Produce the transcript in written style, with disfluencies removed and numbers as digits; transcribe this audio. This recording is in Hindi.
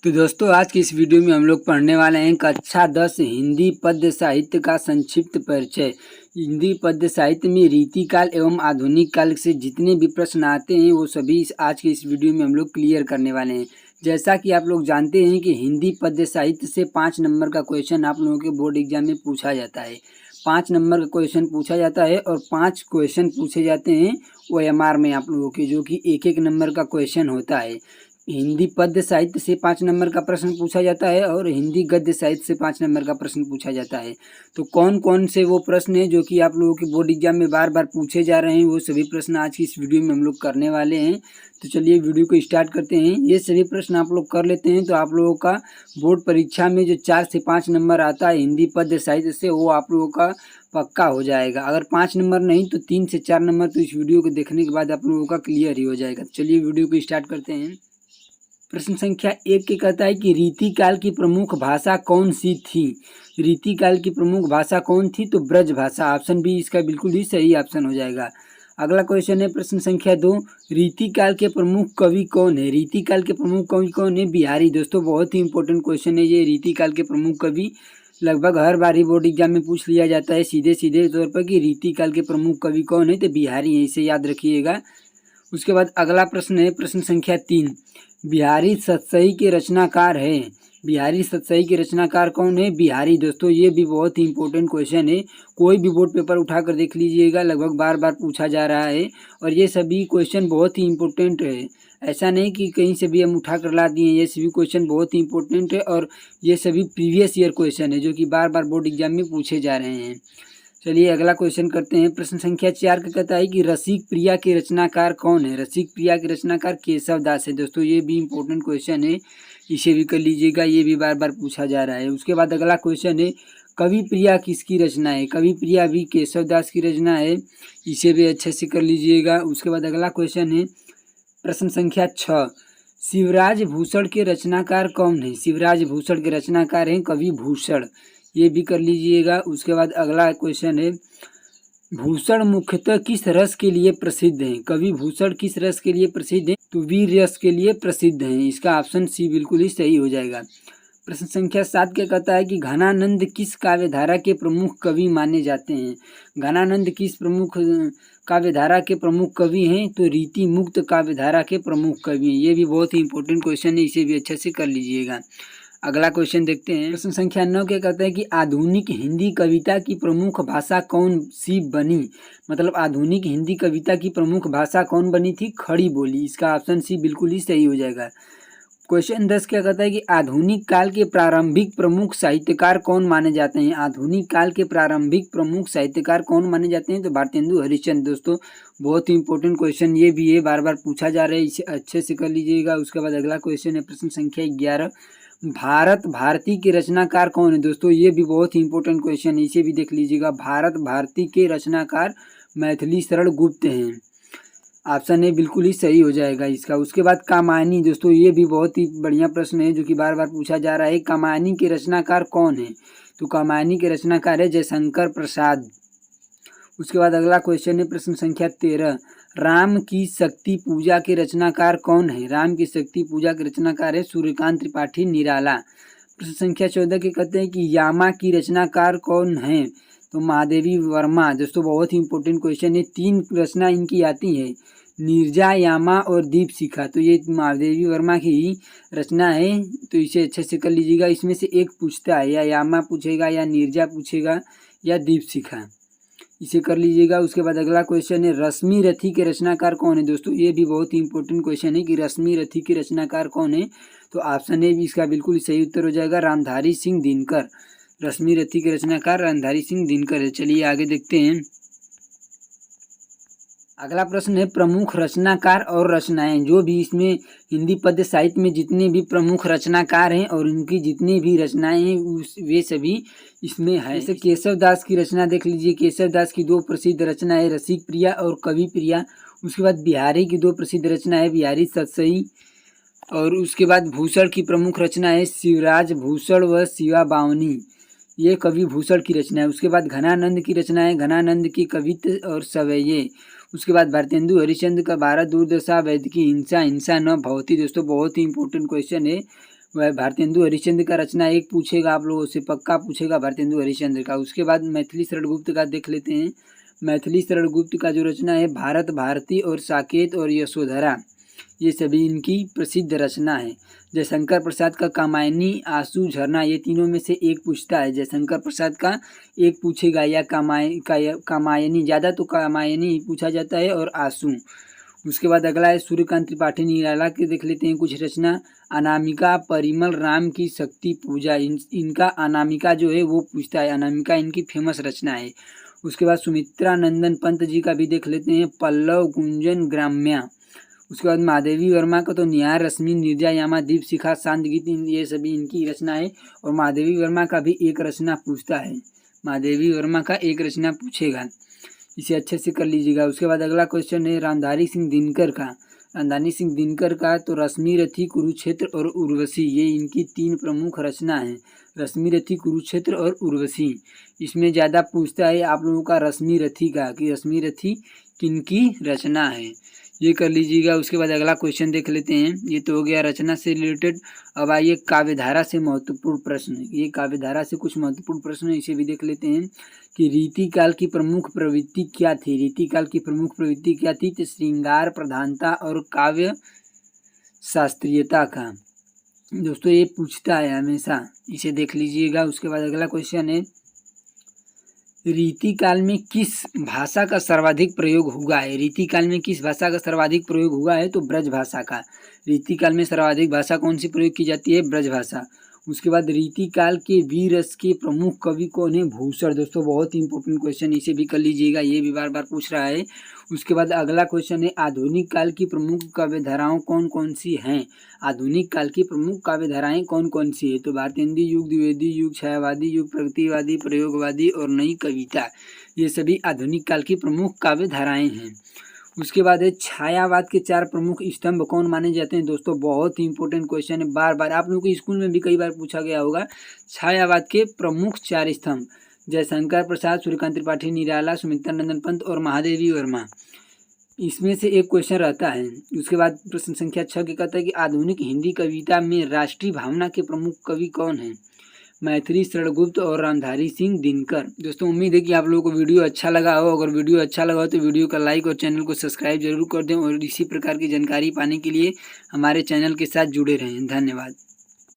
तो दोस्तों आज की इस वीडियो में हम लोग पढ़ने वाले हैं कक्षा 10 हिंदी पद्य साहित्य का संक्षिप्त परिचय। हिंदी पद्य साहित्य में रीतिकाल एवं आधुनिक काल से जितने भी प्रश्न आते हैं वो सभी आज के इस वीडियो में हम लोग क्लियर करने वाले हैं। जैसा कि आप लोग जानते हैं कि हिंदी पद्य साहित्य से 5 नंबर का क्वेश्चन आप लोगों के बोर्ड एग्जाम में पूछा जाता है। 5 नंबर का क्वेश्चन पूछा जाता है और 5 क्वेश्चन पूछे जाते हैं OMR में आप लोगों के, जो कि एक नंबर का क्वेश्चन होता है। हिंदी पद्य साहित्य से 5 नंबर का प्रश्न पूछा जाता है और हिंदी गद्य साहित्य से 5 नंबर का प्रश्न पूछा जाता है। तो कौन कौन से वो प्रश्न हैं जो कि आप लोगों के बोर्ड एग्जाम में बार बार पूछे जा रहे हैं, वो सभी प्रश्न आज की इस वीडियो में हम लोग करने वाले हैं। तो चलिए वीडियो को स्टार्ट करते हैं। ये सभी प्रश्न आप लोग कर लेते हैं तो आप लोगों का बोर्ड परीक्षा में जो 4 से 5 नंबर आता है हिंदी पद्य साहित्य से, वो आप लोगों का पक्का हो जाएगा। अगर 5 नंबर नहीं तो 3 से 4 नंबर तो इस वीडियो को देखने के बाद आप लोगों का क्लियर ही हो जाएगा। तो चलिए वीडियो को स्टार्ट करते हैं। प्रश्न संख्या 1 के कहता है कि रीतिकाल की प्रमुख भाषा कौन सी थी। रीतिकाल की प्रमुख भाषा कौन थी? तो ब्रज भाषा। ऑप्शन बी इसका बिल्कुल ही सही ऑप्शन हो जाएगा। अगला क्वेश्चन है प्रश्न संख्या 2, रीतिकाल के प्रमुख कवि कौन है? रीतिकाल के प्रमुख कवि कौन है? बिहारी। दोस्तों बहुत ही इंपॉर्टेंट क्वेश्चन है ये। रीतिकाल के प्रमुख कवि लगभग हर बार ही बोर्ड एग्जाम में पूछ लिया जाता है सीधे सीधे तौर पर कि रीतिकाल के प्रमुख कवि कौन है, तो बिहारी है, इसे याद रखिएगा। उसके बाद अगला प्रश्न है प्रश्न संख्या 3, बिहारी सतसई के रचनाकार है। बिहारी सतसई के रचनाकार कौन है? बिहारी। दोस्तों ये भी बहुत ही इंपॉर्टेंट क्वेश्चन है, कोई भी बोर्ड पेपर उठाकर देख लीजिएगा, लगभग बार बार पूछा जा रहा है और ये सभी क्वेश्चन बहुत ही इंपॉर्टेंट है। ऐसा नहीं कि कहीं से भी हम उठा कर ला दिए, ये सभी क्वेश्चन बहुत ही इंपॉर्टेंट है और ये सभी प्रीवियस ईयर क्वेश्चन है जो कि बार बार बोर्ड एग्जाम में पूछे जा रहे हैं। चलिए अगला क्वेश्चन करते हैं। प्रश्न संख्या 4 का कहता है कि रसिक प्रिया के रचनाकार कौन है? रसिक प्रिया के रचनाकार केशव दास है। दोस्तों ये भी इंपॉर्टेंट क्वेश्चन है, इसे भी कर लीजिएगा, ये भी बार बार पूछा जा रहा है। उसके बाद अगला क्वेश्चन है कवि प्रिया किसकी रचना है? कवि प्रिया भी केशव दास की रचना है, इसे भी अच्छे से कर लीजिएगा। उसके बाद अगला क्वेश्चन है प्रश्न संख्या 6, शिवराज भूषण के रचनाकार कौन है? शिवराज भूषण के रचनाकार हैं कवि भूषण, ये भी कर लीजिएगा। उसके बाद अगला क्वेश्चन है भूषण मुख्यतः किस रस के लिए प्रसिद्ध हैं? कवि भूषण किस रस के लिए प्रसिद्ध हैं? तो वीर रस के लिए प्रसिद्ध हैं, इसका ऑप्शन सी बिल्कुल ही सही हो जाएगा। प्रश्न संख्या 7 क्या कहता है कि घनानंद किस काव्यधारा के प्रमुख कवि माने जाते हैं? घनानंद किस प्रमुख काव्यधारा के प्रमुख कवि हैं? तो रीति मुक्त काव्यधारा के प्रमुख कवि हैं। ये भी बहुत ही इंपॉर्टेंट क्वेश्चन है, इसे भी अच्छे से कर लीजिएगा। अगला क्वेश्चन देखते हैं। प्रश्न संख्या 9 क्या कहते हैं कि आधुनिक हिंदी कविता की प्रमुख भाषा कौन सी बनी? मतलब आधुनिक हिंदी कविता की प्रमुख भाषा कौन बनी थी? खड़ी बोली, इसका ऑप्शन सी बिल्कुल ही सही हो जाएगा। क्वेश्चन 10 क्या कहता है कि आधुनिक काल के प्रारंभिक प्रमुख साहित्यकार कौन माने जाते हैं? आधुनिक काल के प्रारंभिक प्रमुख साहित्यकार कौन माने जाते हैं? तो भारतेंदु हरिश्चंद्र। दोस्तों बहुत ही इंपॉर्टेंट क्वेश्चन ये भी है, बार बार पूछा जा रहा है, इसे अच्छे से कर लीजिएगा। उसके बाद अगला क्वेश्चन है प्रश्न संख्या 11, भारत भारती के रचनाकार कौन है? दोस्तों ये भी बहुत ही इंपॉर्टेंट क्वेश्चन है, इसे भी देख लीजिएगा। भारत भारती के रचनाकार मैथिली शरण गुप्त हैं, ऑप्शन ए बिल्कुल ही सही हो जाएगा इसका। उसके बाद कामायनी। दोस्तों ये भी बहुत ही बढ़िया प्रश्न है जो कि बार बार पूछा जा रहा है, कामायनी के रचनाकार कौन है? तो कामायनी के रचनाकार है जयशंकर प्रसाद। उसके बाद अगला क्वेश्चन है प्रश्न संख्या 13, राम की शक्ति पूजा के रचनाकार कौन है? राम की शक्ति पूजा के रचनाकार है सूर्यकांत त्रिपाठी निराला। प्रश्न संख्या 14 के कहते हैं कि यामा की रचनाकार कौन है? तो महादेवी वर्मा। दोस्तों बहुत ही इंपॉर्टेंट क्वेश्चन है, 3 रचना इनकी आती है, नीरजा, यामा और दीप शिखा। तो ये महादेवी वर्मा की ही रचना है, तो इसे अच्छे से कर लीजिएगा। इसमें से एक पूछता है, या यामा पूछेगा या नीरजा पूछेगा या दीप शिखा, इसे कर लीजिएगा। उसके बाद अगला क्वेश्चन है रश्मि रथी के रचनाकार कौन है? दोस्तों ये भी बहुत ही इंपॉर्टेंट क्वेश्चन है कि रश्मि रथी के रचनाकार कौन है? तो ऑप्शन ए भी इसका बिल्कुल सही उत्तर हो जाएगा, रामधारी सिंह दिनकर। रश्मि रथी के रचनाकार रामधारी सिंह दिनकर है। चलिए आगे देखते हैं। अगला प्रश्न है प्रमुख रचनाकार और रचनाएं। जो भी इसमें हिंदी पद्य साहित्य में जितने भी प्रमुख रचनाकार हैं और उनकी जितनी भी रचनाएं हैं वे सभी इसमें है। जैसे केशव दास की रचना देख लीजिए, केशव दास की 2 प्रसिद्ध रचना है, रसिक प्रिया और कवि प्रिया। उसके बाद बिहारी की 2 प्रसिद्ध रचना है, बिहारी सतसई। और उसके बाद भूषण की प्रमुख रचना है शिवराज भूषण व शिवा बावनी, ये कवि भूषण की रचना है। उसके बाद घनानंद की रचना है, घनानंद की कवित्त और सवैये। उसके बाद भारतेंदु हरिश्चंद्र का भारत दुर्दशा वैद की हिंसा हिंसा न भवती। दोस्तों बहुत ही इंपॉर्टेंट क्वेश्चन है, वह भारतेंदु हरिश्चंद्र का रचना एक पूछेगा आप लोगों से, पक्का पूछेगा भारतेंदु हरिश्चंद्र का। उसके बाद मैथिली शरण गुप्त का देख लेते हैं। मैथिली शरण गुप्त का जो रचना है भारत भारती और साकेत और यशोधरा, ये सभी इनकी प्रसिद्ध रचना है। जयशंकर प्रसाद का कामायनी, आंसू, झरना, ये तीनों में से एक पूछता है। जयशंकर प्रसाद का एक पूछेगा या कामायनी, ज़्यादा तो कामायनी ही पूछा जाता है और आंसू। उसके बाद अगला है सूर्यकांत त्रिपाठी निराला के देख लेते हैं कुछ रचना। अनामिका, परिमल, राम की शक्ति पूजा, इनका अनामिका जो है वो पूछता है। अनामिका इनकी फेमस रचना है। उसके बाद सुमित्रा नंदन पंत जी का भी देख लेते हैं, पल्लव, गुंजन, ग्राम्या। उसके बाद महादेवी वर्मा का तो निहार, रश्मि, निर्जा, यामा, दीप शिखा, शांत गीत, ये सभी इनकी रचना है। और महादेवी वर्मा का भी एक रचना पूछता है। महादेवी वर्मा का एक रचना पूछेगा, इसे अच्छे से कर लीजिएगा। उसके बाद अगला क्वेश्चन है रामधारी सिंह दिनकर का। रामधारी सिंह दिनकर का तो रश्मि रथी, कुरुक्षेत्र और उर्वशी, ये इनकी तीन प्रमुख रचना है। रश्मि रथी, कुरुक्षेत्र और उर्वशी। इसमें ज़्यादा पूछता है आप लोगों का रश्मि रथी का, कि रश्मि रथी किनकी रचना है, ये कर लीजिएगा। उसके बाद अगला क्वेश्चन देख लेते हैं। ये तो हो गया रचना से रिलेटेड। अब आइए काव्यधारा से महत्वपूर्ण प्रश्न। ये काव्यधारा से कुछ महत्वपूर्ण प्रश्न है, इसे भी देख लेते हैं कि रीतिकाल की प्रमुख प्रवृत्ति क्या थी। रीतिकाल की प्रमुख प्रवृत्ति क्या थी? तो श्रृंगार, प्रधानता और काव्य शास्त्रीयता का। दोस्तों ये पूछता है हमेशा, इसे देख लीजिएगा। उसके बाद अगला क्वेश्चन है रीतिकाल में किस भाषा का सर्वाधिक प्रयोग हुआ है। रीतिकाल में किस भाषा का सर्वाधिक प्रयोग हुआ है? तो ब्रज भाषा का। रीतिकाल में सर्वाधिक भाषा कौन सी प्रयोग की जाती है? ब्रज भाषा। उसके बाद रीतिकाल के वीर रस के प्रमुख कवि कौन है? भूषण। दोस्तों बहुत ही इंपॉर्टेंट क्वेश्चन, इसे भी कर लीजिएगा, ये भी बार बार पूछ रहा है। उसके बाद अगला क्वेश्चन है आधुनिक काल की प्रमुख काव्यधाराओं कौन कौन सी हैं? आधुनिक काल की प्रमुख काव्यधाराएं कौन कौन सी है? तो भारतेंदु युग, द्विवेदी युग, छायावादी युग, प्रगतिवादी, प्रयोगवादी और नई कविता, ये सभी आधुनिक काल की प्रमुख काव्यधाराएं हैं। उसके बाद है छायावाद के चार प्रमुख स्तंभ कौन माने जाते हैं? दोस्तों बहुत ही इंपॉर्टेंट क्वेश्चन है, बार बार आप लोगों के स्कूल में भी कई बार पूछा गया होगा। छायावाद के प्रमुख चार स्तंभ जयशंकर प्रसाद, सूर्यकांत त्रिपाठी निराला, सुमित्रा नंदन पंत और महादेवी वर्मा, इसमें से एक क्वेश्चन रहता है। उसके बाद प्रश्न संख्या 6 के कहता है कि आधुनिक हिंदी कविता में राष्ट्रीय भावना के प्रमुख कवि कौन हैं? मैथिली शरण गुप्त और रामधारी सिंह दिनकर। दोस्तों उम्मीद है कि आप लोगों को वीडियो अच्छा लगा हो। अगर वीडियो अच्छा लगा हो तो वीडियो का लाइक और चैनल को सब्सक्राइब जरूर कर दें और इसी प्रकार की जानकारी पाने के लिए हमारे चैनल के साथ जुड़े रहें। धन्यवाद।